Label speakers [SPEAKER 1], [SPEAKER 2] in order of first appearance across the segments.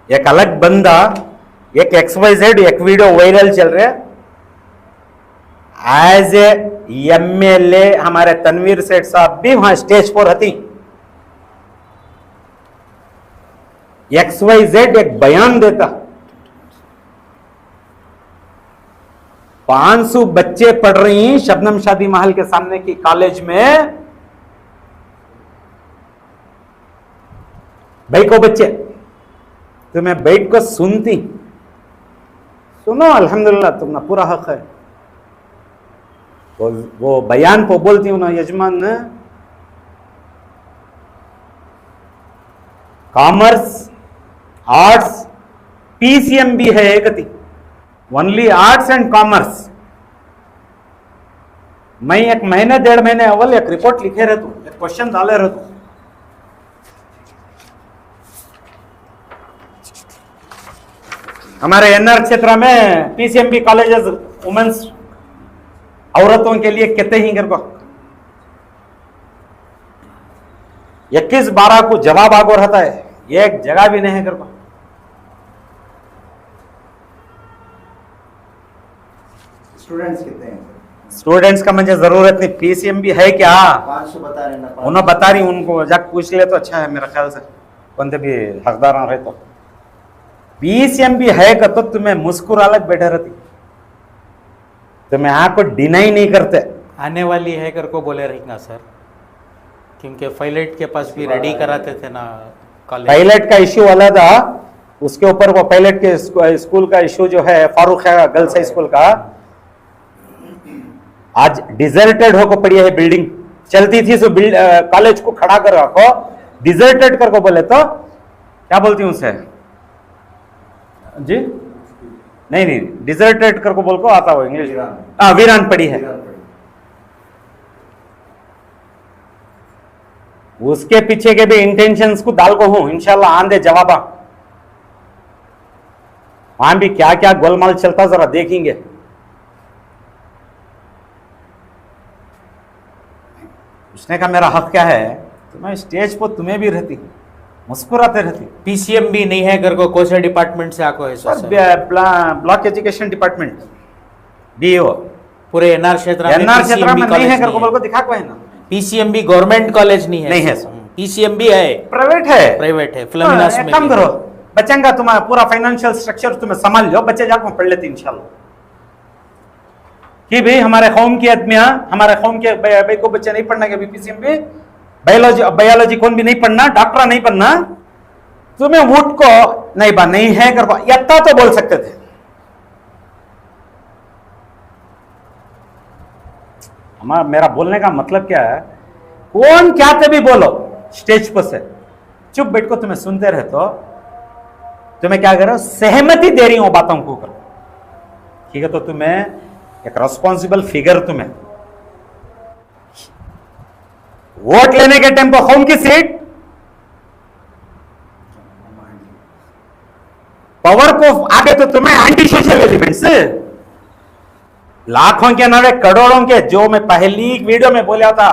[SPEAKER 1] एक अलग बंदा, एक XYZ, एक वीडियो वायरल चल रहा है। एज ए MLA हमारे तनवीर सेठ साहब भी वहां स्टेज पर हती। XYZ एक बयान देता, 500 बच्चे पढ़ रही हैं शबनम शादी महल के सामने की कॉलेज में। भाई को बच्चे, तुम्हें बैठ को सुनती, सुनो अल्हम्दुलिल्लाह, तुम्हारा पूरा हक है। वो बयान को बोलती हूं ना, यजमान कॉमर्स आर्ट्स PCM भी है एक थी, ओनली आर्ट्स एंड कॉमर्स। मैं एक महीने 1.5 महीने अव्वल एक रिपोर्ट लिखे रहता हूं, एक क्वेश्चन डाले रहता हूं। हमारे NR क्षेत्र में PCMB कॉलेजेस वुमेन्स औरतों के लिए कितने ही कर को 21-12 को जवाब आगो रहता है, एक जगह भी नहीं है कर को।
[SPEAKER 2] स्टूडेंट्स कितने हैं?
[SPEAKER 1] स्टूडेंट्स का मुझे जरूरत नहीं, PCMB है क्या?
[SPEAKER 2] 500 बता रहे ना,
[SPEAKER 1] उन्होंने बता रही, उनको जाकर पूछ ले तो अच्छा है मेरा ख्याल से, कौन भी हकदार रहे तो। PCMB है का तो तुम्हें मुस्कुरा लग बैठे रहती, तुम्हें आपको डिनाई नहीं करते।
[SPEAKER 3] आने वाली है कर को बोले रहेगा सर, क्योंकि पायलट के पास भी रेडी कराते थे ना कॉलेज।
[SPEAKER 1] पायलट का इश्यू अलग था, उसके ऊपर वो पायलट के स्कूल का इश्यू जो है, फारूक है गर्ल्स हाई स्कूल का, आज डिजर्टेड होकर पड़ी है। बिल्डिंग चलती थी सो कॉलेज को खड़ा कर रखो, डिजर्टेड कर को बोले तो क्या बोलती हूं उसे जी? नहीं, डिजर्टेड कर को बोल को आता हो इंग्लिश। वीरान पड़ी है। उसके पीछे के भी इंटेंशंस को डाल को हूं, इंशाल्लाह आंदे जवाबा। वहां भी क्या क्या गोलमाल चलता जरा देखेंगे। उसने कहा मेरा हक क्या है, तो मैं स्टेज पर तुम्हें भी रहती, मुस्कुराते रहती।
[SPEAKER 3] PCMB नहीं है कर को, कौन से डिपार्टमेंट से आको है sir?
[SPEAKER 1] Block education department BO
[SPEAKER 3] पूरे NR क्षेत्र
[SPEAKER 1] में नहीं है कर को बोल को दिखा को है ना।
[SPEAKER 3] PCMB गवर्नमेंट कॉलेज नहीं है?
[SPEAKER 1] नहीं है।
[SPEAKER 3] PCMB है,
[SPEAKER 1] प्राइवेट है।
[SPEAKER 3] प्राइवेट है। फिलोमिनास में
[SPEAKER 1] काम करो, बच्चों का तुम्हारा पूरा फाइनेंशियल स्ट्रक्चर तुम्हें संभाल लो, बच्चे जाकर पढ़ लेते इंशाल्लाह। कि भाई हमारे कौम की आदमियां, हमारे कौम के भाई को बच्चे नहीं पढ़ना के PCMB, बायोलॉजी कौन भी नहीं पढ़ना, डॉक्टर नहीं पढ़ना, तुम्हें वोट को नहीं बा नहीं है कर इतना तो बोल सकते थे। मेरा बोलने का मतलब क्या है, कौन क्या तभी बोलो स्टेज पर से, चुप बैठ को तुम्हें सुनते रहे तो तुम्हें क्या करो, सहमति दे रही हूं बातों को करो, ठीक है? तो तुम्हें एक रिस्पॉन्सिबल फिगर, तुम्हें वोट लेने के टाइम पर कौन की सीट पावर को आगे, तो तुम्हें एंटी सोशल एलिमेंट्स लाखों के नवे करोड़ों के, जो मैं पहली वीडियो में बोला था,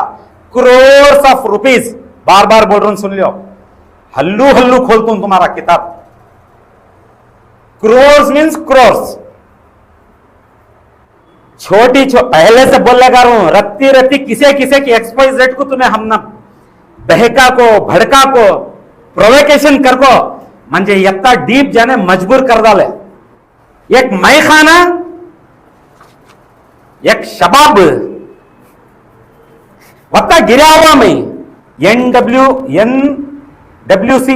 [SPEAKER 1] करोड़ ऑफ रुपीज, बार बार बोल रहा हूं सुन लो, हल्लू हल्लू खोलता हूं तुम्हारा किताब। क्रोर्स मीन्स क्रोर्स, छोटी पहले से बोल लगा रहा हूं, रत्ती रत्ती किसे किसे की XYZ को तुम्हें हम ना बहका को भड़का को प्रोवोकेशन कर को म्हणजे इतना डीप जाने मजबूर कर डाले। एक मैं खाना, एक शबाब वत्ता गिरा हुआ मैं NWC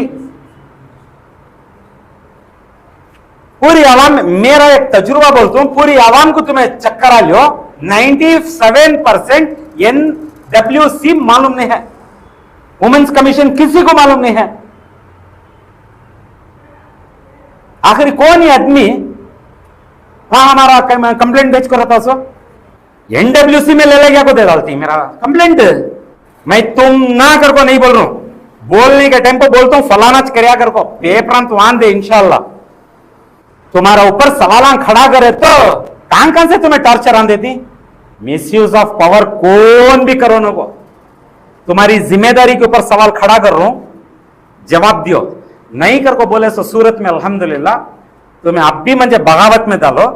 [SPEAKER 1] पूरी आवाम, मेरा एक तजुर्बा बोलता हूं, पूरी आवाम को तुम्हें चक्कर आ लो, 97% NWC मालूम नहीं है, वुमेन्स कमीशन किसी को मालूम नहीं है। आखिर कौन ही आदमी वहां हमारा कंप्लेंट भेज कर रहा था, NWC में ले गया को दे डालती मेरा कंप्लेंट। मैं तुम ना कर को नहीं बोल रहा हूं, बोलने के टाइम पर बोलता हूं फलाना करया कर को, पेपर वहां दे इंशाल्लाह। तुम्हारा ऊपर सवाल खड़ा करे तो कहां से तुम्हें टॉर्चर आन देती, मिसयूज ऑफ पावर कौन भी करो ना को, तुम्हारी जिम्मेदारी के ऊपर सवाल खड़ा कर रहा हूं, जवाब दियो। नहीं कर को बोले सो सूरत में अल्हम्दुलिल्लाह तुम्हें अब भी मुझे बगावत में डालो,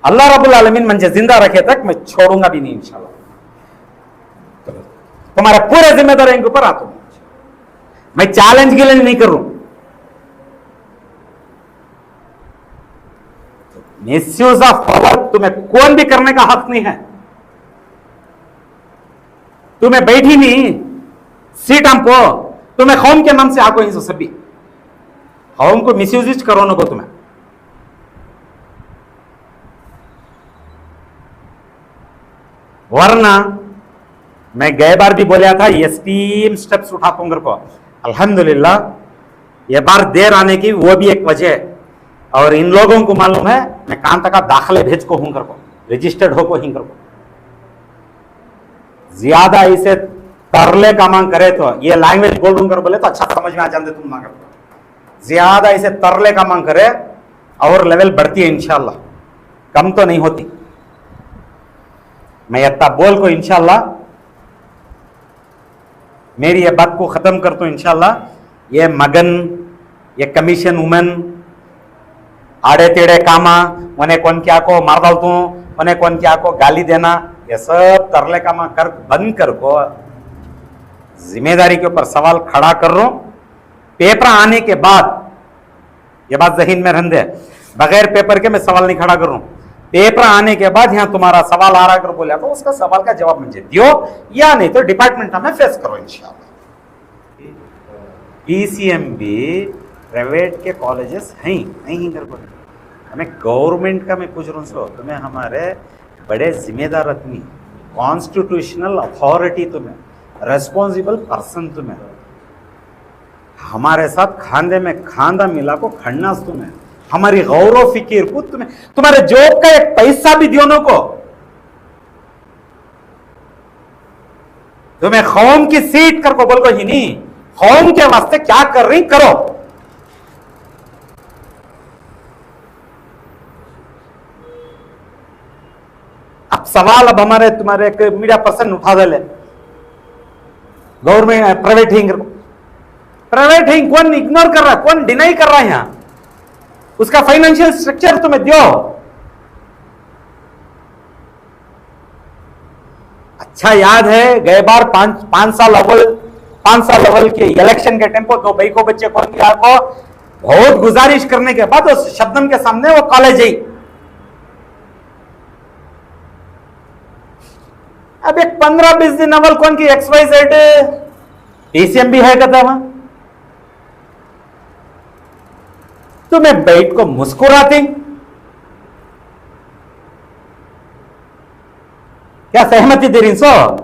[SPEAKER 1] अल्लाह रब्बुल आलमीन मुझे जिंदा रखे तक मैं छोड़ूंगा भी नहीं इंशाल्लाह। तुम्हारे पूरे जिम्मेदारी इनके ऊपर आता हूं, मैं चैलेंज के लिए नहीं कर रहा हूं। मिसयूज ऑफ पावर तुम्हें कौन भी करने का हक नहीं है। तुम्हें बैठी नहीं सीट हमको, तुम्हें कौम के नाम से आको ही सभी कौम को मिसयूज करो ना को तुम्हें। वरना मैं गए बार भी बोला था एक्सट्रीम स्टेप्स उठाऊंगा को, अल्हम्दुलिल्लाह ये बार देर आने की वो भी एक वजह है। और इन लोगों को मालूम है मैं कांता का दाखिले भेज को हूं कर को, रजिस्टर्ड हो को ही कर को। ज्यादा इसे तरले का मांग करे तो ये लैंग्वेज बोल दूं कर बोले तो अच्छा समझ में आ जाते तुम ना कर। ज्यादा इसे तरले का मांग करे और लेवल बढ़ती है इंशाल्लाह, कम तो नहीं होती। मैं इतना बोल को इंशाल्लाह मेरी ये बात को खत्म करता हूं इंशाल्लाह। ये मगन, ये कमीशन वुमेन, आड़े टेढ़े कामा, उन्हें कौन क्या को मार डालता हूं, उन्हें कौन क्या को गाली देना, ये सब तरले कामा कर बंद कर को जिम्मेदारी के ऊपर सवाल खड़ा कर रहा हूं। पेपर आने के बाद ये बात जहन में रहने दे, बगैर पेपर के मैं सवाल नहीं खड़ा कर रहा हूं। पेपर आने के बाद यहां तुम्हारा सवाल आ रहा कर बोला तो उसका सवाल का जवाब मुझे दियो, या नहीं तो डिपार्टमेंट में फेस करो इंशाल्लाह। पीसीएमबी प्राइवेट के कॉलेजेस हैं नहीं कर बोले, हमें गवर्नमेंट का मैं पूछ रहा हूं। तुम्हें हमारे बड़े जिम्मेदार आदमी, कॉन्स्टिट्यूशनल अथॉरिटी तुम्हें, रेस्पॉन्सिबल पर्सन तुम्हें, हमारे साथ खांदे में खांदा मिला को खड़ना तुम्हें, हमारी गौरव फिकीर को तुम्हें, तुम्हारे जॉब का एक पैसा भी दियो को, तुम्हें कौम की सीट कर को बोल को ही नहीं, कौम के वास्ते क्या कर रही करो। अब सवाल अब हमारे तुम्हारे एक मीडिया पर्सन उठा दे, गवर्नमेंट प्राइवेट हिंग, प्राइवेट हिंग कौन इग्नोर कर रहा है, कौन डिनाई कर रहा है यहां, उसका फाइनेंशियल स्ट्रक्चर तुम्हें दियो। अच्छा याद है गए बार 5 साल अव्वल के इलेक्शन के टाइम पर 2 भाई को बच्चे कौन किया को बहुत गुजारिश करने के बाद उस शब्दम के सामने वो कॉलेज आई। अब एक 15-20 दिन अव्वल कौन की XYZ पीसीएम भी है कहता वहां, तो मैं बैठ को मुस्कुराती, क्या सहमति दे रही सो?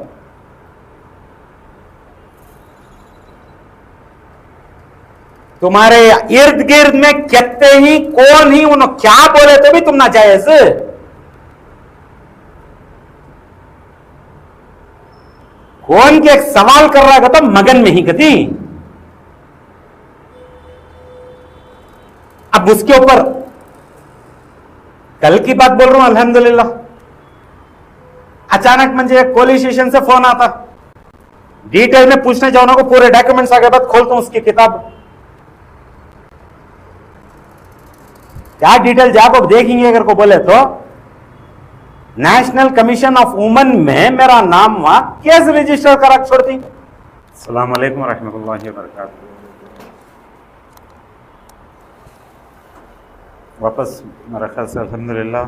[SPEAKER 1] तुम्हारे इर्द गिर्द में कहते ही कौन ही उन्होंने क्या बोले तो भी तुम ना जायज। कौन के एक सवाल कर रहा था मगन में ही कती, अब उसके ऊपर कल की बात बोल रहा हूं अल्हम्दुलिल्लाह। अचानक मुझे पुलिस स्टेशन से फोन आता, डिटेल में पूछने जाओ ना को, पूरे डॉक्यूमेंट्स आगे बाद खोलता हूं उसकी किताब, क्या डिटेल जाको देखेंगे अगर को बोले तो नेशनल कमीशन ऑफ वुमेन में मेरा नाम वहां कैसे रजिस्टर करा छोड़ती। अस्सलाम वालेकुम रहमतुल्लाहि व बरकातहू। वापस मेरा ख्याल से अल्हम्दुलिल्लाह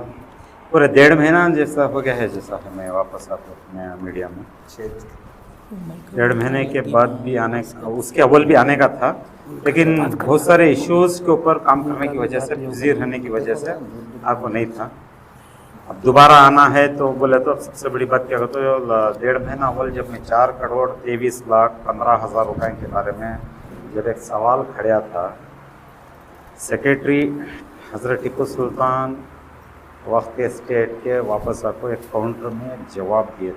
[SPEAKER 1] पूरे 1.5 महीना जैसा हो गया है, जैसा है मैं वापस आता नया मीडिया में। 1.5 महीने के बाद भी आने, उसके अव्वल भी आने का था, लेकिन बहुत सारे इश्यूज के ऊपर काम करने की वजह से, बिजी रहने की वजह से आपको नहीं था। अब दोबारा आना है तो बोले तो सबसे बड़ी बात क्या कहते हो, 1.5 महीना अव्वल जब मैं 4,23,15,000 रुपए के बारे में जब एक सवाल खड़ा था, सेक्रेटरी हज़रत टीपू सुल्तान वक्त स्टेट के वापस आपको एक काउंटर में जवाब दिए थे।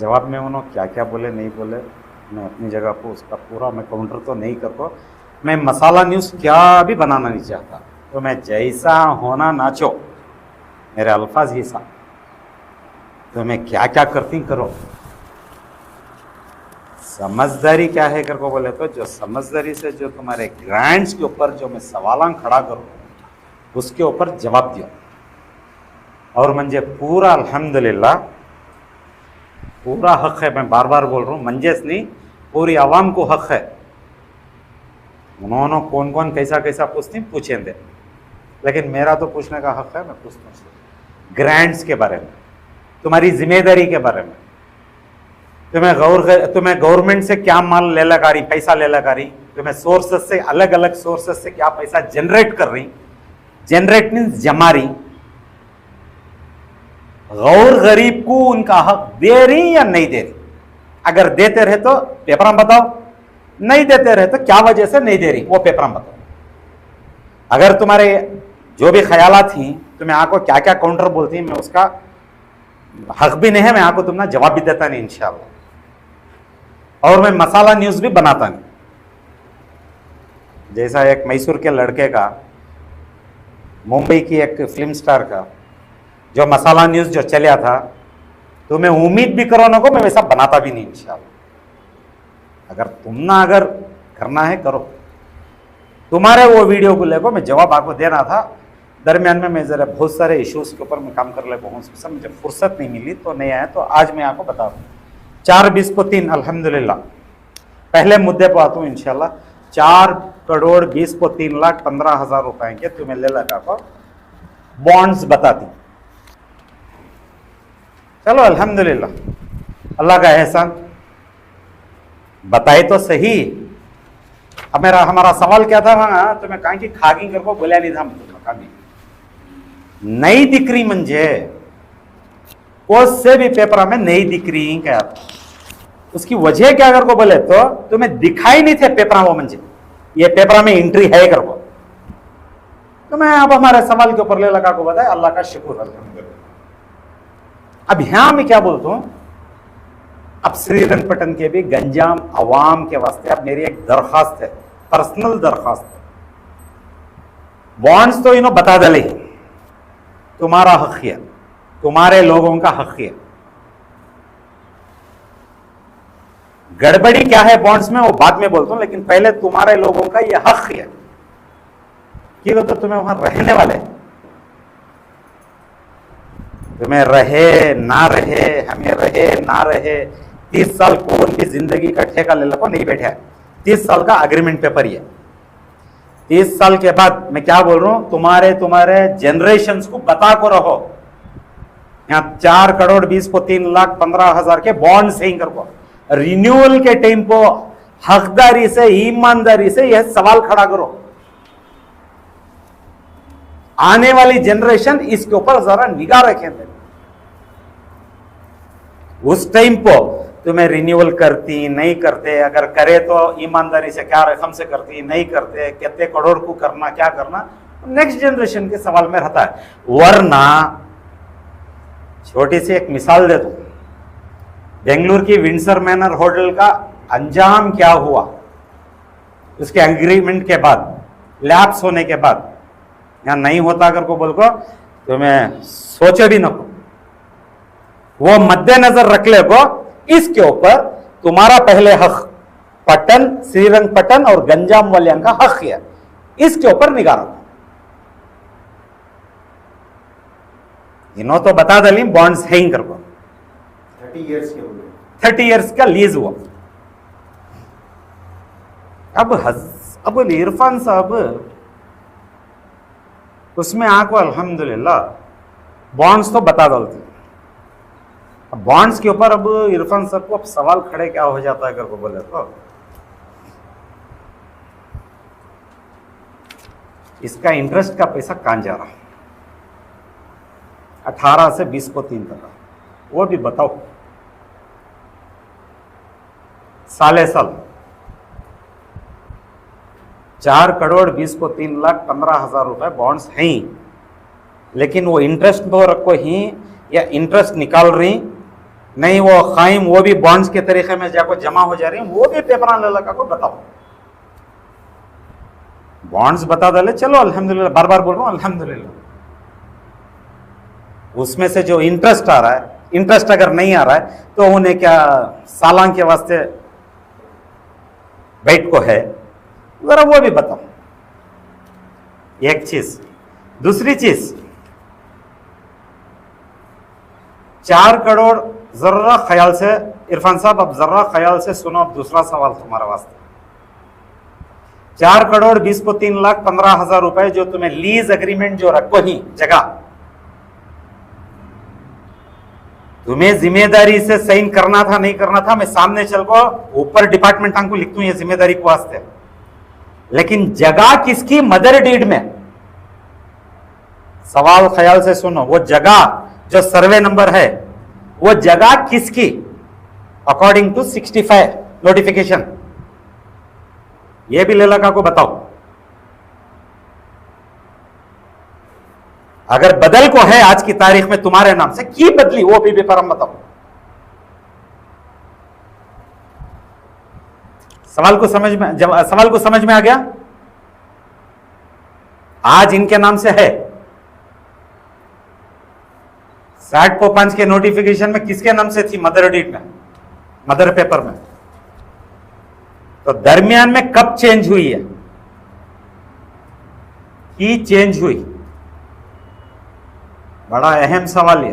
[SPEAKER 1] जवाब में उन्होंने क्या क्या बोले नहीं बोले, मैं अपनी जगह पर उसका पूरा मैं काउंटर तो नहीं कर पाऊँ, मैं मसाला न्यूज़ क्या भी बनाना नहीं चाहता, तो मैं जैसा होना नाचो, मेरे अल्फाज ही सा, तो मैं क्या क्या करती करो। समझदारी क्या है कर को बोले तो जो समझदारी से जो तुम्हारे ग्रांट्स के ऊपर जो मैं सवाल खड़ा करूँ उसके ऊपर जवाब दियो। और मंजे पूरा अल्हम्दुलिल्लाह पूरा हक है, मैं बार बार बोल रहा हूँ, मंजेस नहीं पूरी आवाम को हक है। उन्होंने कौन कौन कैसा कैसा पूछती पूछेंगे, लेकिन मेरा तो पूछने का हक है, मैं पूछता हूँ ग्रांट्स के बारे में, तुम्हारी जिम्मेदारी के बारे में। तुम्हें गवर्नमेंट से क्या माल ले लगा रही, पैसा ले लगा रही, तुम्हें सोर्सेस से अलग अलग सोर्सेस से क्या पैसा जनरेट कर रही, जनरेट मीन्स जमा रही, गौर गरीब को उनका हक दे रही या नहीं दे रही। अगर देते रहे तो पेपर में बताओ, नहीं देते रहे तो क्या वजह से नहीं दे रही वो पेपर में बताओ। अगर तुम्हारे जो भी ख्यालात थी तुम्हें आको क्या क्या काउंटर बोलती मैं उसका हक भी नहीं है, मैं आपको तुमने जवाब भी देता नहीं इंशाल्लाह। और मैं मसाला न्यूज भी बनाता नहीं। जैसा एक मैसूर के लड़के का, मुंबई की एक फिल्म स्टार का जो मसाला न्यूज जो चला था, तो मैं उम्मीद भी करो ना को मैं वैसा बनाता भी नहीं इंशाल्लाह। अगर तुमना अगर करना है करो। तुम्हारे वो वीडियो को लेकर मैं जवाब आपको देना था, दरमियान में मैं जरा बहुत सारे इश्यूज के ऊपर मैं काम कर ले बहुत सब मुझे फुर्सत नहीं मिली तो नहीं आया, तो आज मैं आपको बता दूँ 4-20 को 3 अल्हम्दुलिल्लाह। पहले मुद्दे पर आता हूँ इंशाल्लाह। 4,20,03,15,000 रुपए के तुम्हें ले लगा को बॉन्ड्स बताती। चलो अल्हम्दुलिल्लाह, अल्लाह का एहसान, बताए तो सही। अब हमारा सवाल क्या था वहां, तो मैं कहा कि खागी कर को बोलिया नहीं था, नहीं दिख रही मंजे से भी पेपर में नहीं दिख रही क्या, उसकी वजह क्या कर को बोले तो तुम्हें दिखाई नहीं थे पेपर वो मंजे ये पेपर में एंट्री है कर को। तो मैं अब हमारे सवाल के ऊपर ले लगा को बताया, अल्लाह का शुक्र अल्हम्दुलिल्लाह। अब यहां मैं क्या बोलता हूं, अब श्रीरंगपट्टन के भी गंजाम अवाम के वास्ते अब मेरी एक दरखास्त है, पर्सनल दरखास्त है। बॉन्ड्स तो इन्हों बता दले, तुम्हारा हक है, तुम्हारे लोगों का हक है। गड़बड़ी क्या है बॉन्ड्स में वो बाद में बोलता हूं, लेकिन पहले तुम्हारे लोगों का ये हक है कि वो तो तुम्हें वहां रहने वाले, तुम्हें रहे ना रहे, हमें रहे ना रहे, 30 साल को उनकी जिंदगी का ठेका ले लो नहीं बैठा है। 30 साल का अग्रीमेंट पेपर ही है। 30 साल के बाद मैं क्या बोल रहा हूं, तुम्हारे जनरेशंस को बता को रहो, यहाँ 4,20,03,15,000 के बॉन्ड सही कर को रिन्यूअल के टाइम को हकदारी से ईमानदारी से यह सवाल खड़ा करो। आने वाली जनरेशन इसके ऊपर जरा निगाह रखें। उस टाइम को तुम्हें रिन्यूअल करती नहीं करते, अगर करे तो ईमानदारी से क्या रकम से करती, नहीं करते कितने करोड़ को करना क्या करना, नेक्स्ट जनरेशन के सवाल में रहता है। वरना छोटी सी एक मिसाल दे दो, बेंगलुरु की विंडसर मैनर होटल का अंजाम क्या हुआ, उसके एग्रीमेंट के बाद लैप्स होने के बाद या नहीं होता अगर को बोल को तो मैं सोचे भी न को, वो मद्देनजर रख ले को। इसके ऊपर तुम्हारा पहले हक पट्टन, श्रीरंगपट्टन और गंजाम वालियां का हक है, इसके ऊपर निगाह रखो। इन्हों तो बता दली बॉन्ड्स है कर को
[SPEAKER 2] 30 इयर्स के हो गए,
[SPEAKER 1] 30 इयर्स का लीज हुआ। अब इरफान साहब उसमें आको अल्हम्दुलिल्लाह बॉन्ड्स तो बता डालते। अब बॉन्ड्स के ऊपर अब इरफान साहब को अब सवाल खड़े क्या हो जाता है अगर को बोले तो, इसका इंटरेस्ट का पैसा कहां जा रहा है, 18 से 20 को 3 तक, वो भी बताओ। साले साल 4,20,03,15,000 रुपए बॉन्ड्स हैं, लेकिन वो इंटरेस्ट वो रखो ही या इंटरेस्ट निकाल रही नहीं, वो खाइम वो भी बॉन्ड्स के तरीके में जाको जमा हो जा रही, वो भी पेपर लगा को बताओ। बॉन्ड्स बता डाले, चलो अल्हम्दुलिल्लाह, बार बार बोल रहा हूं अल्हम्दुलिल्लाह। उसमें से जो इंटरेस्ट आ रहा है, इंटरेस्ट अगर नहीं आ रहा है तो उन्हें क्या सालान के वास्ते बैठ को है, जरा वो भी बताओ। एक चीज। दूसरी चीज, 4 करोड़, जरा ख्याल से इरफान साहब, अब जरा ख्याल से सुनो, अब दूसरा सवाल तुम्हारा वास्ते। 4 करोड़ 20 को 3,15,000 रुपए जो तुम्हें लीज एग्रीमेंट जो रखो ही जगह, तुम्हें जिम्मेदारी से साइन करना था नहीं करना था, मैं सामने चल को ऊपर डिपार्टमेंट को लिख दूं ये जिम्मेदारी को वास्ते। लेकिन जगह किसकी? मदर डीड में। सवाल ख्याल से सुनो, वो जगह जो सर्वे नंबर है वो जगह किसकी? अकॉर्डिंग टू 65 नोटिफिकेशन, ये भी लेलका को बताओ। अगर बदल को है आज की तारीख में तुम्हारे नाम से, की बदली वो भी परम बताओ। सवाल को समझ में आ गया? आज इनके नाम से है, 60/5 के नोटिफिकेशन में किसके नाम से थी? मदर डीड में, मदर पेपर में। तो दरमियान में कब चेंज हुई है? की चेंज हुई? बड़ा अहम सवाल है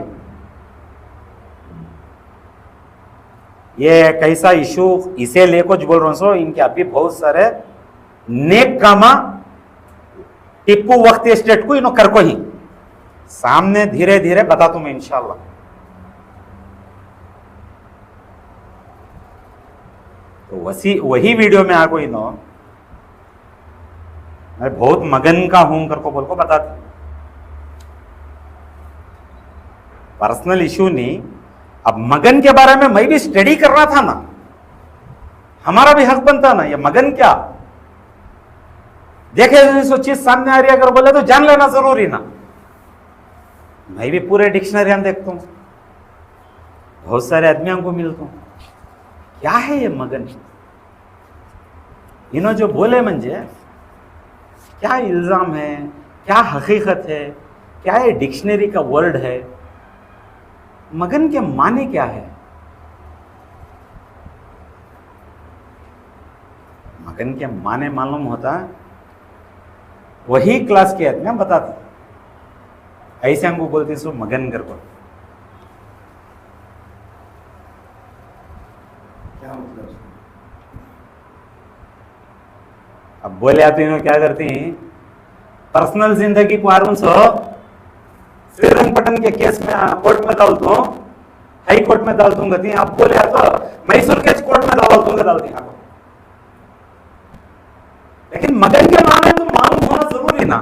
[SPEAKER 1] ये। कैसा इशू इसे लेको जो बोल रहा हूं, इनके अभी बहुत सारे नेक कामा टिप्पू वक्त स्टेट को इन्हों कर को ही सामने धीरे धीरे बता दूं मैं इंशाल्लाह। तो वही वीडियो में आगो इन्हों मैं बहुत मगन का हूं कर को बोल को बताती। पर्सनल इशू नहीं, अब मगन के बारे में मैं भी स्टडी करना था ना, हमारा भी हक बनता ना। ये मगन क्या देखे जो चीज सामने आ रही है अगर बोले तो जान लेना जरूरी ना। मैं भी पूरे डिक्शनरी में देखता हूं, बहुत सारे आदमियों को मिलता हूं, क्या है ये मगन? इन्हों जो बोले मंजे क्या इल्जाम है, क्या हकीकत है, क्या ये डिक्शनरी का वर्ड है? मगन के माने क्या है? मगन के माने मालूम होता वही क्लास के आदमी बताते, ऐसे हमको बोलते सो मगन कर को।
[SPEAKER 2] क्या मतलब?
[SPEAKER 1] अब बोले आते हैं क्या करती हैं, पर्सनल जिंदगी को आरूं सो श्रीरंगपट्टन के केस में कोर्ट में डाल दूं, हाई कोर्ट में डाल दूंगा थी। आप बोले तो मैसूर के कोर्ट में डाल दूंगा, डाल दी आपको। लेकिन मगन के मामले तो मालूम होना जरूरी ना।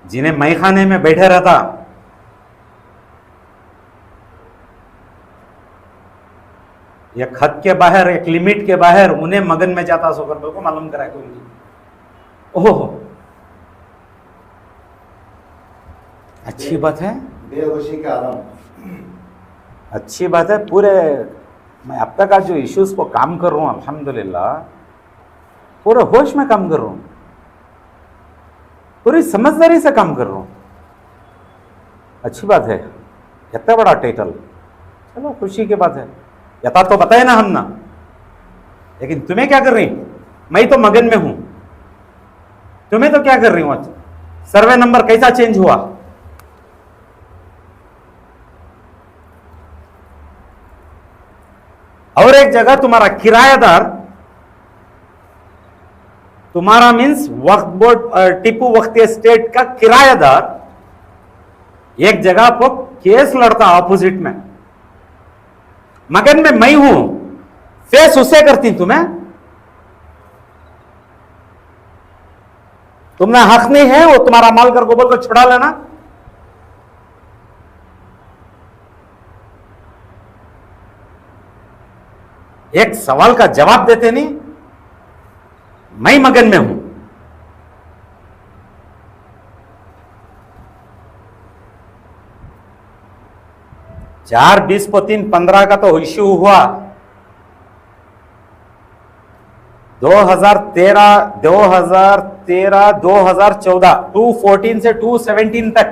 [SPEAKER 1] जिन्हें मैखाने में बैठे रहता, या खत के बाहर, एक लिमिट के बाहर उन्हें मगन में जाता सोकर को मालूम करा के उनकी। ओहो, अच्छी बात है,
[SPEAKER 2] बेहोशी का आलम।
[SPEAKER 1] अच्छी बात है। पूरे मैं अब तक आज जो इश्यूज को काम कर रहा हूं अल्हम्दुलिल्लाह, पूरे होश में काम कर रहा हूं, पूरी समझदारी से काम कर रहा हूं। अच्छी बात है, इतना बड़ा टाइटल, चलो खुशी की बात है। यथा तो बताए ना हम ना, लेकिन तुम्हें क्या कर रही? मैं तो मगन में हूं, तुम्हें तो क्या कर रही हूं? आज सर्वे नंबर कैसा चेंज हुआ? और एक जगह तुम्हारा किराएदार, तुम्हारा मीन्स वक्फ बोर्ड टिप्पू वक्ती स्टेट का किराएदार एक जगह पर केस लड़ता ऑपोजिट में, मगन में मैं हूं, फेस उससे करती तुम्हें। तुमने हक नहीं है वो तुम्हारा माल कर गोबर को छुड़ा लेना। एक सवाल का जवाब देते नहीं, मैं मगन में हूं। चार 20/3/15 का तो इश्यू हुआ। 2013, 2014 214 से 217 तक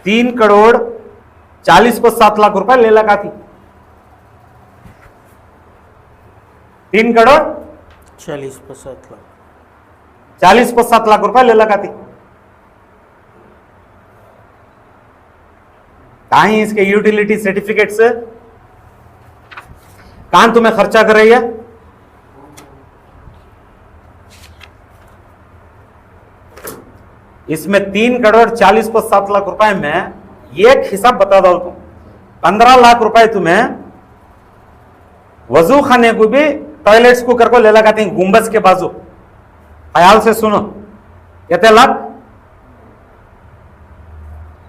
[SPEAKER 1] 3,40,00,000 को 7 लाख रुपए ले लगा थी।
[SPEAKER 3] 3,40,00,000 पर 7 लाख
[SPEAKER 1] 40 को 7 लाख रुपए ले लगा थी। कहां है इसके यूटिलिटी सर्टिफिकेट से? कहां तुम्हें खर्चा कर रही है? इसमें 3,40,00,000 को 7 लाख रुपए में एक हिसाब बता दो तुम, 15 लाख रुपए तुम्हें वजू खाने को भी टॉयलेट्स को करको ले लगाते हैं गुंबज के बाजू। ख्याल से सुनो, कहते लाख।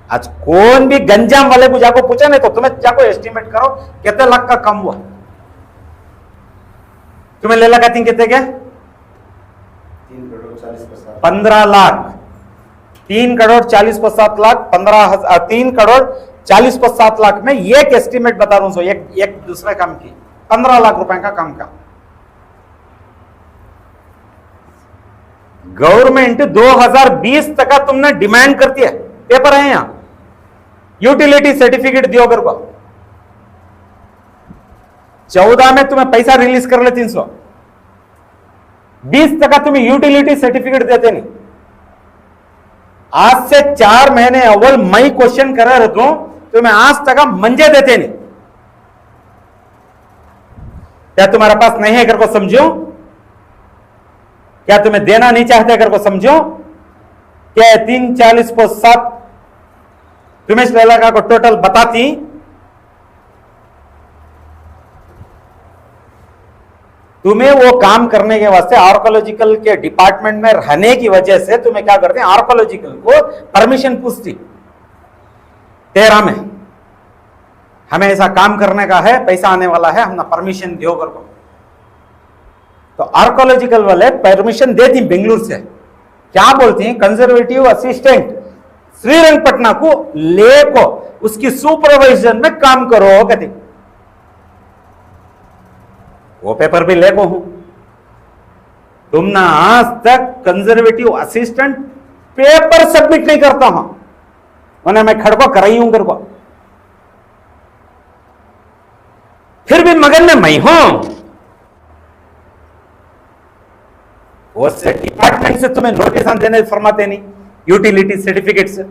[SPEAKER 1] आज कौन भी गंजाम वाले को जाको पूछा नहीं तो तुम्हें जाको एस्टिमेट करो कितने लाख का कम हुआ, तुम्हें ले लगाती हैं कितने के? 15 लाख। 3,40,00,000 को 7 लाख, 3,40,00,000 को 7 लाख में एक एस्टिमेट बता रहा हूं, एक दूसरे काम की 15 लाख रुपए का काम का। गवर्नमेंट 2020 तक का तुमने डिमांड करती है, पेपर है यहां, यूटिलिटी सर्टिफिकेट दियो कर को। 14 में तुम्हें पैसा रिलीज कर ले 300, 20 तक का तुम्हें यूटिलिटी सर्टिफिकेट देते नहीं। आज से 4 महीने अव्वल मई क्वेश्चन करा रहता हूं, तुम्हें आज तक का मंजे देते नहीं। क्या तुम्हारे पास नहीं है कर को समझो? क्या तुम्हें देना नहीं चाहते कर को समझो? क्या 3,40,00,000 को 7 तुम्हें लगा को टोटल बताती, तुम्हें वो काम करने के वास्ते आर्कोलॉजिकल के डिपार्टमेंट में रहने की वजह से तुम्हें क्या करते हैं, आर्कोलॉजिकल को परमिशन पूछती 13 में, हमें ऐसा काम करने का है, पैसा आने वाला है, हमने परमिशन दियो कर को। तो आर्कोलॉजिकल वाले परमिशन देती बेंगलुरु से, क्या बोलती हैं, कंजर्वेटिव असिस्टेंट श्रीरंगपटना को ले को उसकी सुपरवाइजन में काम करो कहते। वो पेपर भी ले को हूं, तुम ना आज तक कंजर्वेटिव असिस्टेंट पेपर सबमिट नहीं करता हूं, उन्हें मैं खड़को कराई हूं कर को, फिर भी मगन में मैं हूं। वो से डिपार्टमेंट से तुम्हें नोटिस देने फरमाते नहीं, यूटिलिटी सर्टिफिकेट से।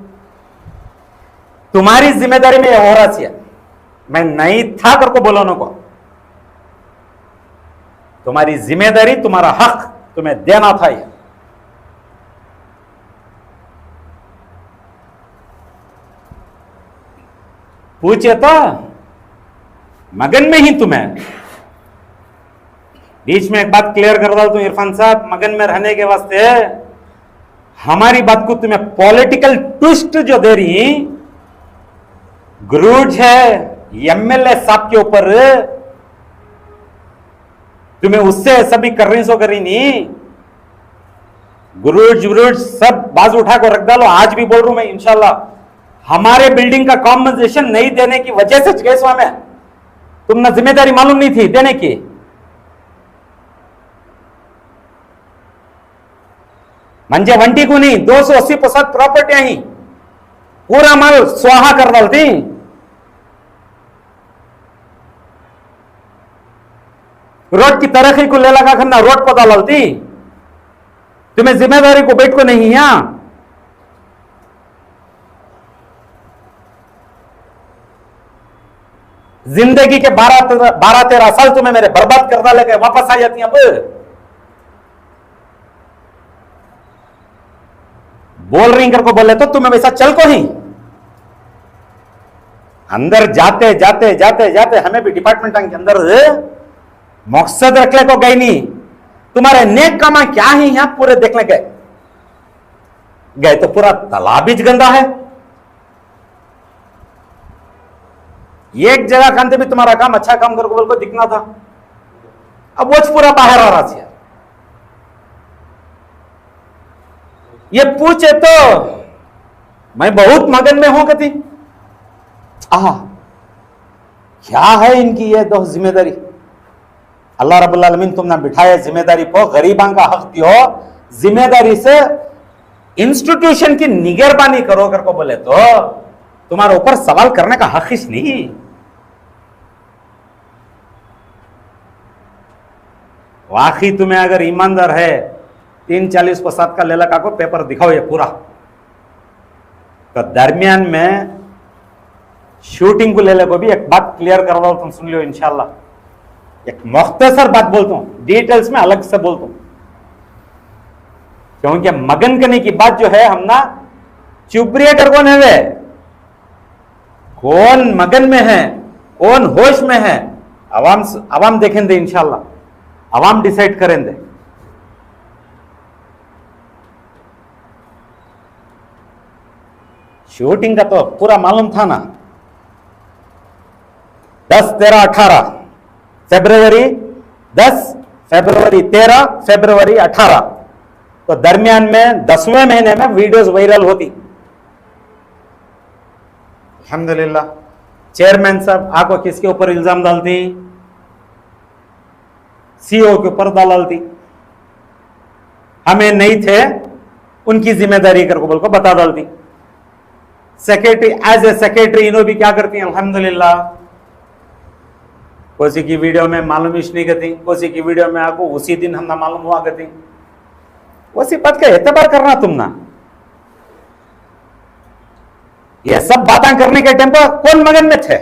[SPEAKER 1] तुम्हारी जिम्मेदारी में हो रहा है, मैं नहीं था करको बोलो नो को, तुम्हारी जिम्मेदारी, तुम्हारा हक तुम्हें देना था। ये पूछे तो मगन में ही तुम्हें, बीच में एक बात क्लियर कर डाल, तो इरफान साहब मगन में रहने के वास्ते हमारी बात को तुम्हें पॉलिटिकल ट्विस्ट जो दे रही, ग्रूज है एमएलए साहब के ऊपर, तुम्हें उससे सभी कर रही सो करी नहीं, गुरूज सब बाजू उठा को रख डालो। आज भी बोल रहा हूं मैं, इंशाल्लाह हमारे बिल्डिंग का कॉम्पनसेशन नहीं देने की वजह से केस हुआ, में तुमने जिम्मेदारी मालूम नहीं थी देने की। मंजे वंटी को नहीं, 280% प्रॉपर्टियां ही पूरा माल स्वाहा कर डालती। रोड की तरक्की को ले लगा करना, रोड पता डालती, तुम्हें जिम्मेदारी को बैठ को नहीं है। जिंदगी के 12-13 साल तुम्हें मेरे बर्बाद कर डाले के वापस आ जाती हैं। अब बोल रही कर को बोले तो तुम्हें वैसा चल को ही, अंदर जाते जाते जाते जाते हमें भी डिपार्टमेंट के अंदर मकसद रखने को गई नहीं, तुम्हारे नेक कामा क्या ही यहां पूरे देखने गए तो पूरा तालाब ही गंदा है। एक जगह खानते भी तुम्हारा काम अच्छा काम करके बोल को दिखना था, अब वो पूरा बाहर आ रहा है। ये पूछे तो मैं बहुत मगन में हूं कति, क्या है इनकी ये दो जिम्मेदारी। अल्लाह रब्बुल आलमीन तुमने बिठाया जिम्मेदारी को, गरीबां का हक दियो, जिम्मेदारी से इंस्टीट्यूशन की निगरानी करो कर को बोले तो तुम्हारे ऊपर सवाल करने का हक ही नहीं। वाकई तुम्हें अगर ईमानदार है 340 को 7 का लेला को पेपर दिखाओ ये पूरा। तो दरमियान में शूटिंग को लेले को भी एक बात क्लियर करवा तुम सुन लियो इंशाल्लाह। एक मुख्तसर बात बोलता हूं, डिटेल्स में अलग से बोलता हूं, क्योंकि मगन करने की बात जो है हम ना चुपरिएटर कौन है वे, कौन मगन में है, कौन होश में है, अवाम देखेंगे इंशाल्लाह, अवाम डिसाइड करेंगे। शूटिंग का तो पूरा मालूम था ना, 10, 13, 18 फरवरी, 10 फरवरी, 13 फरवरी, 18, तो दरमियान में 10वें महीने में वीडियोस वायरल होती। अल्हम्दुलिल्लाह। चेयरमैन साहब आपको किसके ऊपर इल्जाम डालती? सीईओ के ऊपर डालती। हमें नहीं थे उनकी जिम्मेदारी कर को बोल को बता डालती। सेक्रेटरी एज ए सेक्रेटरी इन्हों भी क्या करती हैं अल्हम्दुलिल्लाह, कोसी की वीडियो में मालूम ही नहीं करती, कोसी की वीडियो में आपको उसी दिन हम ना मालूम हुआ करती। उसी बात का एतबार करना तुम ना, ये सब बातें करने के टाइम पर कौन मगन में थे?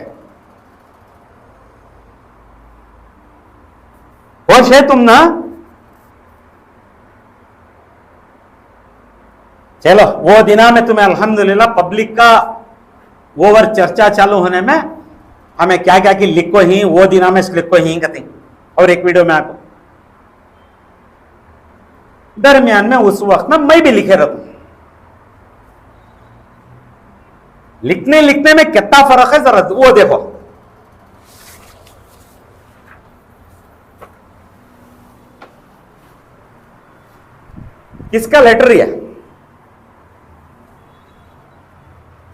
[SPEAKER 1] होश है तुम ना? चलो वो दिना में तुम्हें अल्हम्दुलिल्लाह पब्लिक का ओवर चर्चा चालू होने में हमें क्या क्या की लिखो ही वो दिना में लिखो ही कहती। और एक वीडियो में आपको दरमियान में उस वक्त में मैं भी लिखे रहता हूं। लिखने लिखने में कितना फर्क है जरा वो देखो। किसका लेटर है?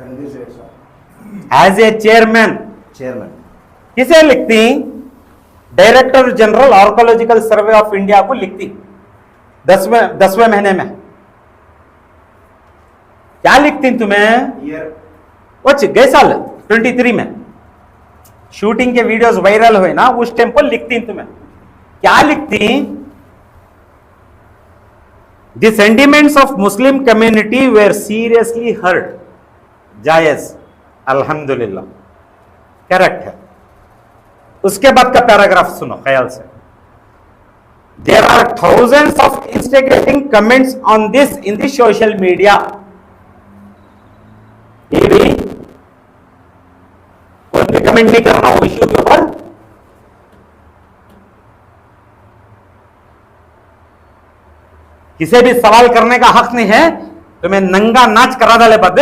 [SPEAKER 2] रणधीर सेठ साहब
[SPEAKER 1] एज ए चेयरमैन
[SPEAKER 2] चेयरमैन।
[SPEAKER 1] किसे लिखती? Director general archaeological survey of India को लिखती 10वें महीने में। क्या लिखती तुम्हें?
[SPEAKER 2] ईयर
[SPEAKER 1] गए साल 23 में शूटिंग के वीडियोस वायरल हुए ना, उस टाइम पर लिखती तुम्हें। क्या लिखती? The sentiments of Muslim community were seriously hurt. जायज, अल्हम्दुलिल्लाह, करेक्ट है। उसके बाद का पैराग्राफ सुनो ख्याल से। There are thousands of instigating comments on this in the social media. ये भी कोई भी कमेंट नहीं कर रहा हूं इश्यू के ऊपर। किसी भी सवाल करने का हक नहीं है। तुम्हें नंगा नाच करा डाले बद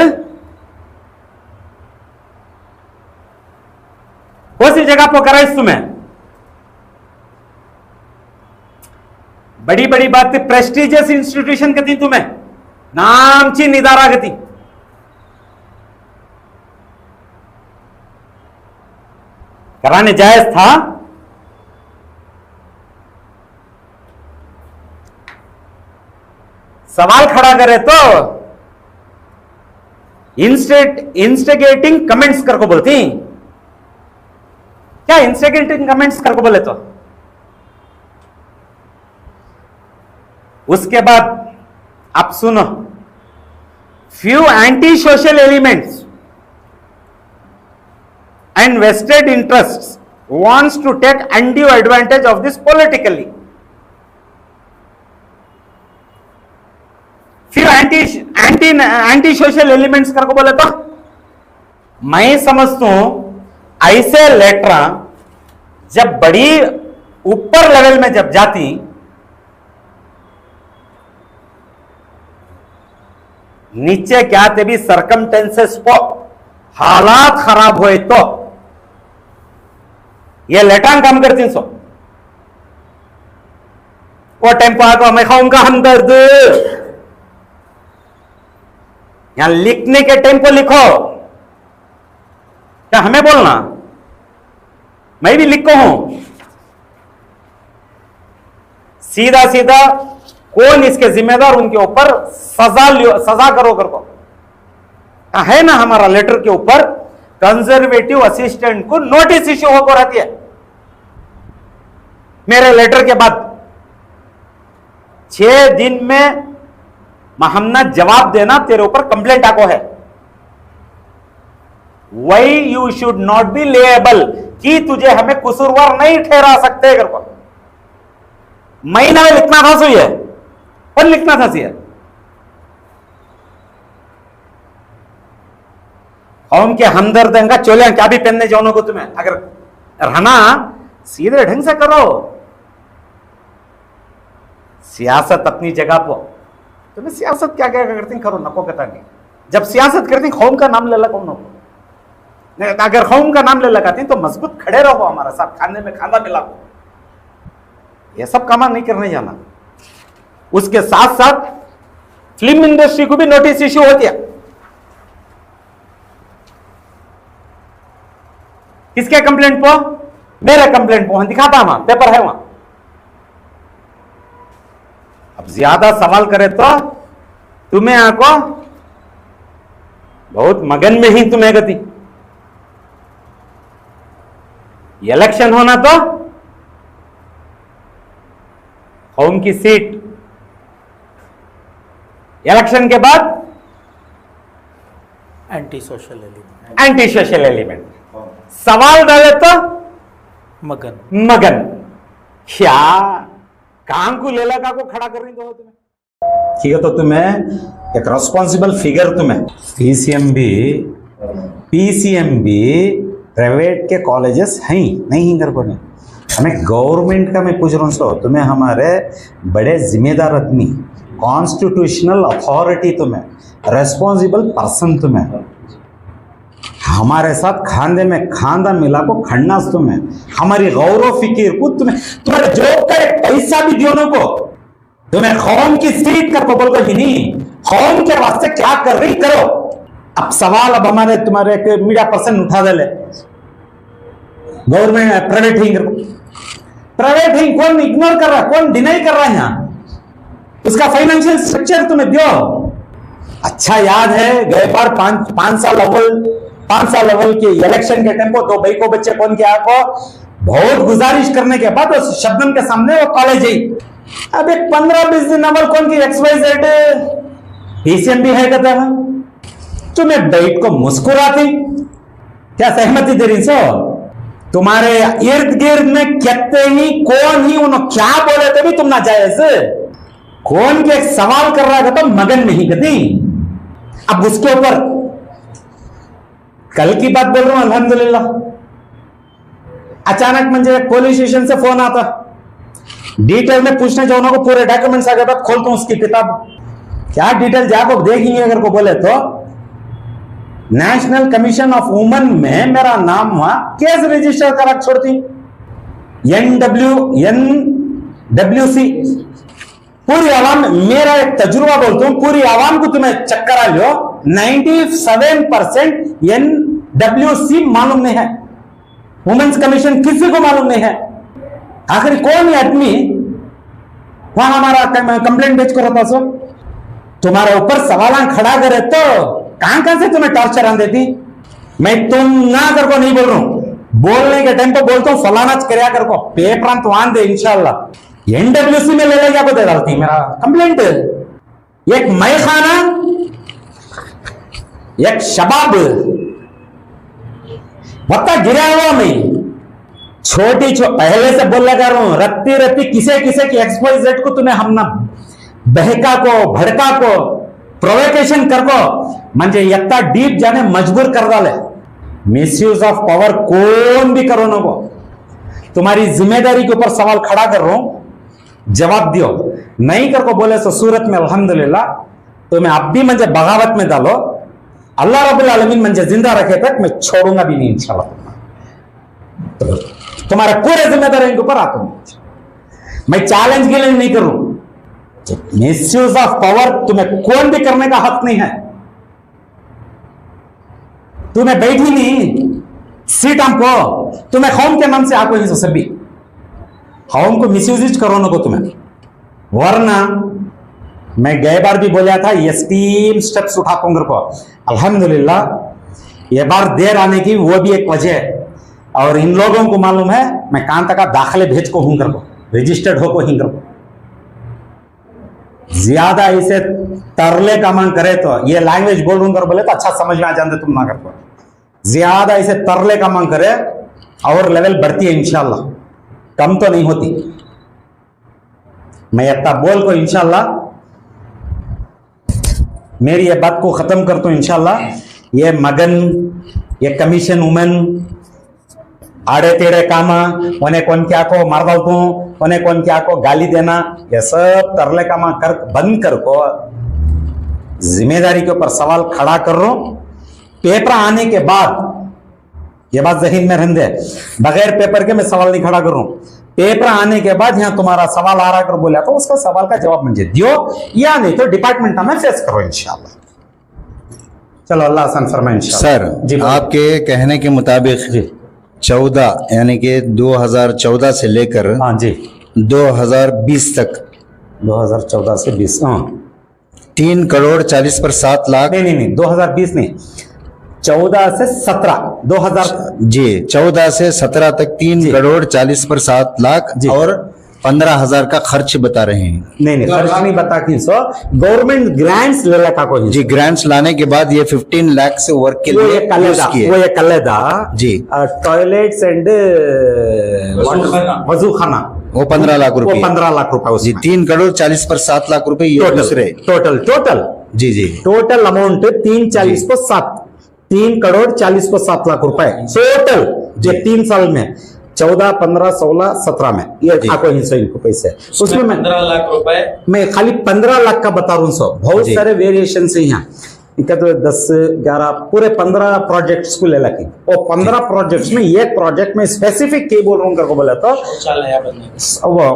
[SPEAKER 1] कौन सी जगह पर कराइस तुम्हें? बड़ी बड़ी बात प्रेस्टिजियस इंस्टीट्यूशन कहती तुम्हें, नामची निदारा कहती। कराने जायज था। सवाल खड़ा करे तो इंस्टिगेटिंग कमेंट्स करको बोलती। क्या इंस्टिगेटिंग कमेंट्स करको बोले तो? उसके बाद आप सुनो। Few anti social elements and vested interests wants to take undue advantage of this politically. फिर एंटी सोशल एलिमेंट्स करको बोले तो मैं समझता हूं ऐसे लेटर जब बड़ी ऊपर लेवल में जब जाती, नीचे क्या थे भी सरकमटेंसेस को हालात खराब हुए तो ये लेटांग काम करती सो। वो टाइम पर आकर मैं खाऊंगा हमदर्द। यहां लिखने के टाइम पर लिखो। क्या हमें बोलना? मैं भी लिखो हूं। सीधा सीधा कौन इसके जिम्मेदार, उनके ऊपर सजा करो कर को। है ना हमारा लेटर के ऊपर कंजर्वेटिव असिस्टेंट को नोटिस इश्यू होकर रहती है मेरे लेटर के बाद 6 दिन में हमने जवाब देना तेरे ऊपर कंप्लेंट आको है। Why you should not be liable कि तुझे हमें कसूरवार नहीं ठहरा सकते। अगर को महीना में लिखना था सो है और लिखना था सी कौम के हमदर्द का चोले क्या भी पहनने जाओ को तुम्हें अगर रहना सीधे ढंग से करो। सियासत अपनी जगह पर तुम्हें सियासत क्या क्या करती करो नको कहता नहीं। जब सियासत करती कौम का नाम ले ला कौन नको नहीं, अगर कौम का नाम ले लगाती तो मजबूत खड़े रहो हमारा साथ खाने में खाना मिला को ये सब काम नहीं करने जाना। उसके साथ साथ फिल्म इंडस्ट्री को भी नोटिस इश्यू होती है। किसके कंप्लेंट पर? मेरे कंप्लेंट पर दिखाता वहां पेपर है वहां। अब ज्यादा सवाल करे तो तुम्हें आको बहुत मगन में ही तुम्हें गति। इलेक्शन होना तो कौम की सीट, इलेक्शन के बाद
[SPEAKER 3] एंटी
[SPEAKER 1] सोशल एलिमेंट सवाल डाले तो मगन क्या काम को ले लगा को खड़ा कर रही दो तुम्हें। ठीक है तो तुम्हें एक रिस्पॉन्सिबल फिगर तुम्हें पीसीएमबी प्राइवेट के कॉलेजेस हैं नहीं कर को नहीं। हमें गवर्नमेंट का मैं पूछ रहा हूँ सो तुम्हें हमारे बड़े जिम्मेदार आदमी कॉन्स्टिट्यूशनल अथॉरिटी तुम्हें रेस्पॉन्सिबल पर्सन तुम्हें हमारे साथ खांदे में खांदा मिला को खड़ना तुम्हें हमारी गौरव फिकीर को तुम्हें तुम्हारे जॉब का एक पैसा भी दियो ना को तुम्हें कौम की सीट कर को बोल ही नहीं कौम के वास्ते क्या कर रही करो। अब सवाल अब हमारे तुम्हारे मीडिया पर्सन उठा दे ले गवर्नमेंट प्राइवेट हिंग कौन इग्नोर कर रहा कौन डिनाई कर रहा है यहाँ उसका फाइनेंशियल स्ट्रक्चर तुम्हें दियो। अच्छा याद है गए बार 5 साल अव्वल के इलेक्शन के टाइम को 2 भाई को बच्चे कौन किया को बहुत गुजारिश करने के बाद उस शब्दन के सामने वो कॉलेज आई। अब एक 15-20 दिन अव्वल कौन की XYZ पीसीएमबी है कहते हैं तुम्हें बैठ को मुस्कुराती क्या सहमति दे रही सो तुम्हारे इर्द गिर्द में कहते ही कौन ही उन्होंने क्या बोले थे भी तुम ना जायज कौन के एक सवाल कर रहा है तो मगन नहीं कहती। अब उसके ऊपर कल की बात बोल रहा हूं अल्हम्दुलिल्लाह अचानक मुझे पुलिस स्टेशन से फोन आता डिटेल में पूछने जाओ ना को पूरे डॉक्यूमेंट्स आ गए बाद खोलता हूं उसकी किताब क्या डिटेल जाको देखेंगे अगर को बोले तो नेशनल कमीशन ऑफ वुमेन में मेरा नाम वहां केस रजिस्टर करा छोड़ती NWC पूरी आवाम मेरा एक तजुर्बा बोलता हूं पूरी आवाम को तुम्हें चक्कर आ लो 97% NWC मालूम नहीं है वुमेन्स कमीशन किसी को मालूम नहीं है। आखिर कौन ही आदमी वहां हमारा कंप्लेंट भेज कर सो तुम्हारे ऊपर सवाल खड़ा करे तो कहां से तुम्हें टॉर्चर आन देती। मैं तुम ना कर को नहीं बोल रहा हूं बोलने के टाइम पर बोलता हूं फलाना करया कर को पेपर तो आन दे इंशाल्लाह NWC में ले ले क्या को दे डालती मेरा कंप्लेंट एक मैं खाना एक शबाब बता गिरा हुआ मैं छोटी पहले से बोल लगा रहा हूं रत्ती किसे की XYZ को तुम्हें हम ना बहका को भड़का को प्रोवोकेशन कर को म्हणजे इतना डीप जाने मजबूर कर डाले। मिसयूज ऑफ पावर कौन भी करो ना को तुम्हारी जिम्मेदारी के ऊपर सवाल खड़ा कर रहा हूं जवाब दियो नहीं कर को बोले तो सूरत में अल्हम्दुलिल्लाह तुम्हें अब भी मुझे बगावत में डालो अल्लाह रब्बुल आलमीन मुझे जिंदा रखे तक मैं छोड़ूंगा भी नहीं इंशाल्लाह। तो तुम्हारे पूरे जिम्मेदारी के ऊपर आता हूं मैं चैलेंज के लिए नहीं करूं मिसयूज ऑफ पावर तुम्हें कौन भी करने का हक नहीं है। तुम्हें बैठी नहीं सीट हमको तुम्हें कौम के नाम से आपको ही सभी कौम को मिसयूज करो ना को तुम्हें वरना मैं गए बार भी बोला था ये स्टीम स्टेप्स उठाऊंगा को अल्हम्दुलिल्लाह ये बार देर आने की वो भी एक वजह है। और इन लोगों को मालूम है मैं कहां तक दाखिले भेज को हूं कर को रजिस्टर्ड हो को ही कर को ज्यादा इसे तरले का मांग करे तो ये लैंग्वेज बोल रहा हूं कर बोले तो अच्छा समझ में आ जाते तुम ना कर को ज्यादा इसे तरले का मांग करे और लेवल बढ़ती है इंशाल्लाह, कम तो नहीं होती। मैं इतना बोल को इंशाल्लाह मेरी ये बात को खत्म करता हूं इंशाल्लाह। ये मगन ये कमीशन वुमेन आड़े टेढ़े काम उन्हें कौन क्या को मार डालता हूं, उन्हें कौन क्या को गाली देना, ये सब तरले काम कर बंद कर को जिम्मेदारी के ऊपर सवाल खड़ा कर रहा हूं। पेपर आने के बाद ये बात जहन में रहने दे, बगैर पेपर के मैं सवाल नहीं खड़ा कर रहा हूं। पेपर आने के बाद यहां तुम्हारा सवाल आ रहा कर बोला तो उसका सवाल का जवाब मुझे दियो या नहीं तो डिपार्टमेंट में फेस करो इंशाल्लाह। चलो अल्लाह आसान फरमाए इंशाल्लाह।
[SPEAKER 4] सर
[SPEAKER 1] जी
[SPEAKER 4] आपके कहने के मुताबिक 14 यानी कि 2014 से लेकर
[SPEAKER 1] हाँ जी
[SPEAKER 4] 2020 तक
[SPEAKER 1] 2014 से 20 हाँ
[SPEAKER 4] 3 करोड़ 40 पर 7 लाख
[SPEAKER 1] नहीं 2020 नहीं 14 से 17 2000
[SPEAKER 4] जी 14 से 17 तक 3 करोड़ 40 पर 7 लाख
[SPEAKER 1] जी।
[SPEAKER 4] और 15,000 का खर्च बता रहे हैं।
[SPEAKER 1] नहीं खर्च नहीं बता कि सो गवर्नमेंट ग्रांट्स ले लगा को
[SPEAKER 4] जी ग्रांट्स लाने के बाद ये 15 लाख से वर्क के
[SPEAKER 1] वो
[SPEAKER 4] लिए
[SPEAKER 1] ये कलेदा
[SPEAKER 4] use किए।
[SPEAKER 1] वो ये कलेदा
[SPEAKER 4] जी
[SPEAKER 1] टॉयलेट्स एंड वजू खाना
[SPEAKER 4] वो 15 लाख
[SPEAKER 1] वो
[SPEAKER 4] रुपए
[SPEAKER 1] 15 लाख रुपए
[SPEAKER 4] जी 3 करोड़ 40 पर 7 लाख रुपए ये दूसरे
[SPEAKER 1] टोटल
[SPEAKER 4] जी जी
[SPEAKER 1] टोटल अमाउंट 3 करोड़ 40 को 7 लाख रुपए टोटल जो 3 साल में 14, 15, 16, 17 में ये आपको हिस्सा इनको पैसे उसमें मैं
[SPEAKER 3] 15 लाख रुपए
[SPEAKER 1] मैं खाली 15 लाख का बता रहा हूँ सो बहुत
[SPEAKER 4] जी।
[SPEAKER 1] सारे वेरिएशन है यहाँ इनका तो 10, 11 पूरे 15 प्रोजेक्ट्स को ले लगी और 15 प्रोजेक्ट्स में एक प्रोजेक्ट में स्पेसिफिक की बोल रहा हूँ करको बोला तो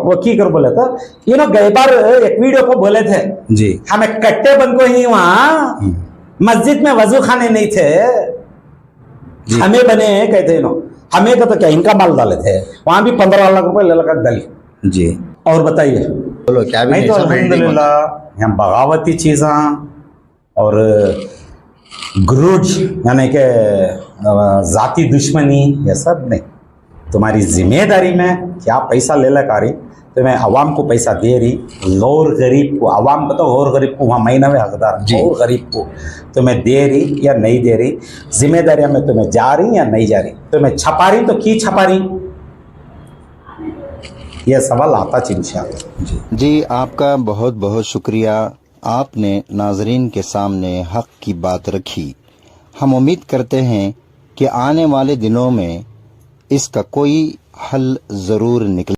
[SPEAKER 1] वो की कर बोला था ये ना गई बार एक वीडियो को बोले थे
[SPEAKER 4] जी
[SPEAKER 1] हमें कट्टे बन को ही वहां मस्जिद में वजू खाने नहीं थे हमें बने कहते हैं नो हमें तो क्या इनका माल डाले थे वहां भी 15 लाख रुपए ले लगा डाली
[SPEAKER 4] जी
[SPEAKER 1] और बताइए
[SPEAKER 4] बोलो क्या भी
[SPEAKER 1] नहीं तो
[SPEAKER 4] ऐसा branding होता है।
[SPEAKER 1] अल्हम्दुलिल्लाह यहाँ बगावती चीज़ा और ग्रुज यानी कि जाती दुश्मनी ये सब नहीं तुम्हारी जिम्मेदारी में क्या पैसा ले लगा रही तो मैं अवाम को पैसा दे रही गौर गरीब को अवाम बताओ गौर गरीब को वहाँ महीना में हकदार गौर गरीब को तो मैं दे रही या नहीं दे रही जिम्मेदारियां में तुम्हें जा रही या नहीं जा रही तो मैं छपा रही तो की छपा रही यह सवाल आता इंशाअल्लाह।
[SPEAKER 4] जी आपका बहुत बहुत शुक्रिया, आपने नाजरीन के सामने हक की बात रखी। हम उम्मीद करते हैं कि आने वाले दिनों में इसका कोई हल ज़रूर निकले।